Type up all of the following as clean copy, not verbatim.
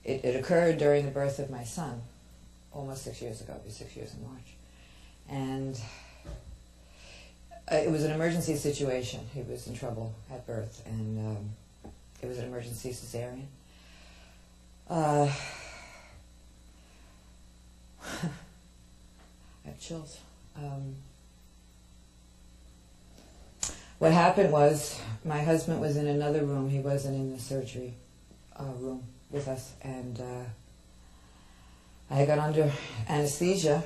It occurred during the birth of my son, almost 6 years ago. It was 6 years in March. And it was an emergency situation. He was in trouble at birth, and it was an emergency cesarean. I have chills. What happened was, my husband was in another room. He wasn't in the surgery room with us, and I got under anesthesia.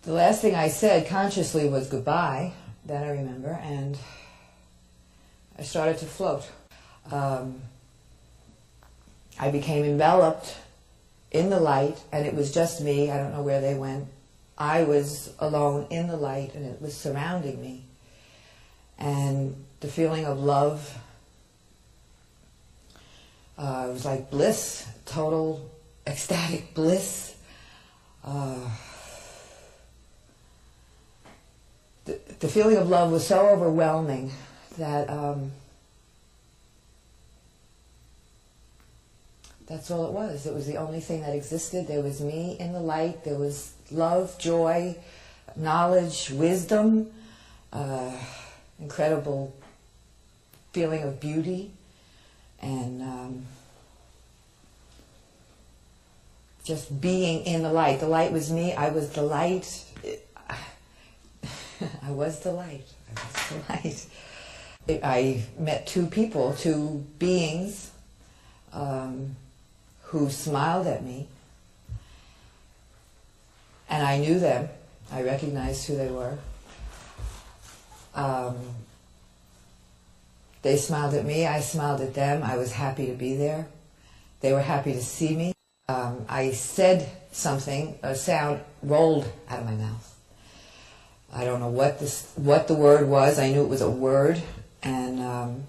The last thing I said consciously was goodbye, that I remember, and I started to float. I became enveloped in the light, and it was just me. I don't know where they went. I was alone in the light, and it was surrounding me. And the feeling of love, it was like bliss, total ecstatic bliss. The feeling of love was so overwhelming that that's all it was. It was the only thing that existed. There was me in the light. There was love, joy, knowledge, wisdom, incredible feeling of beauty, and just being in the light. The light was me. I was the light. I was the light. I was the light. I met two people, two beings, who smiled at me, and I knew them. I recognized who they were. They smiled at me, I smiled at them. I was happy to be there. They were happy to see me. I said something, a sound rolled out of my mouth. I don't know what the word was. I knew it was a word, and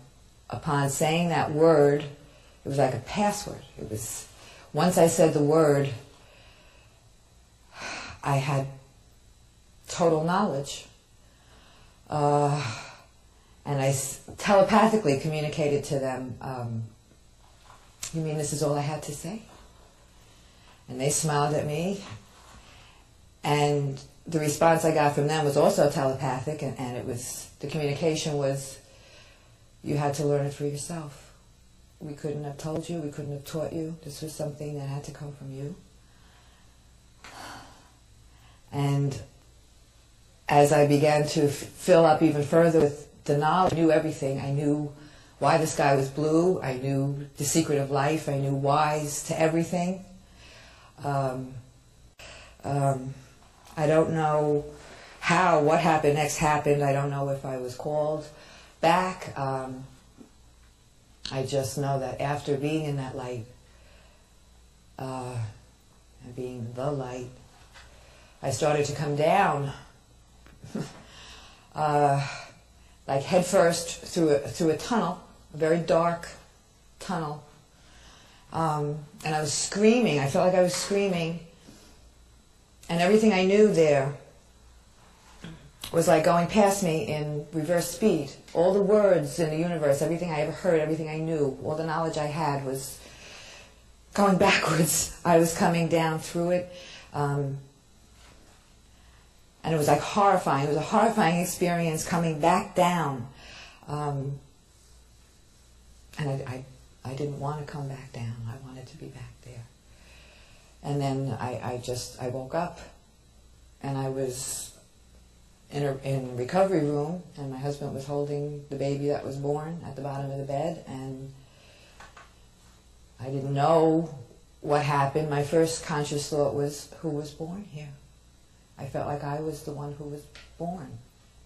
upon saying that word, it was like a password. It was, once I said the word, I had total knowledge. And I telepathically communicated to them, you mean this is all I had to say? And they smiled at me, and the response I got from them was also telepathic, and it was, the communication was, you had to learn it for yourself. We couldn't have told you, we couldn't have taught you. This was something that had to come from you. And as I began to fill up even further with the knowledge, I knew everything. I knew why the sky was blue. I knew the secret of life. I knew whys to everything. I don't know how, what happened next happened. I don't know if I was called back. I just know that after being in that light, and being the light, I started to come down, like head first through a tunnel, a very dark tunnel, and I was screaming. I felt like I was screaming, and everything I knew there was like going past me in reverse speed. All the words in the universe, everything I ever heard, everything I knew, all the knowledge I had was going backwards. I was coming down through it. And it was like horrifying. It was a horrifying experience coming back down. And I didn't want to come back down. I wanted to be back there. And then I woke up, and I was in a recovery room, and my husband was holding the baby that was born at the bottom of the bed, and I didn't know what happened. My first conscious thought was, who was born here? I felt like I was the one who was born.